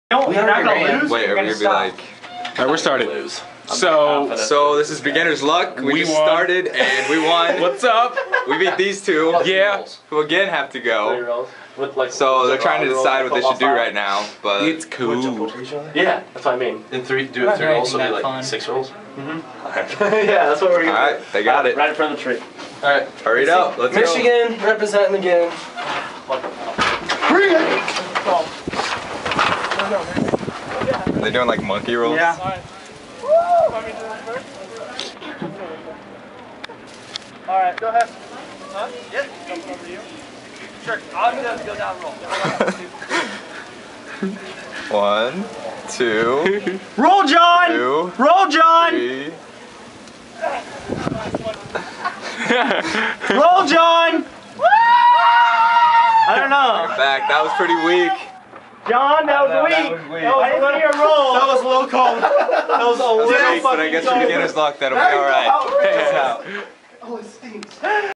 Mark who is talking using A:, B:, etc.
A: You're not gonna lose.
B: Wait, are we gonna be like?
C: Alright, we're started. So
B: this is beginner's luck. We just started and we won.
C: What's up?
B: We beat these two.
C: Yeah.
B: Who again have to go. So they're trying to decide what they should do right now, but
C: It's cool.
D: Yeah, that's what I mean.
A: In three, do it 3 rolls, so be like 6 rolls.
D: Yeah, that's what we're gonna do.
B: alright, they got it.
D: Right in front of the tree.
A: Alright.
B: Hurry it up. Let's
D: Michigan representing again.
B: go. They're doing like monkey rolls.
A: Yeah.
E: Alright, go ahead. Huh? Yep. Jump over to you. Sure. I'm gonna go down roll.
B: 1, 2,
A: Roll, John!
B: 2,
A: Roll, John!
B: 3.
A: Roll, John! I don't know.
B: Back. That was pretty weak.
A: John, that was weak. I didn't see a roll.
D: That was a little cold. That was a little
B: But I guess for beginner's luck, that'll be alright.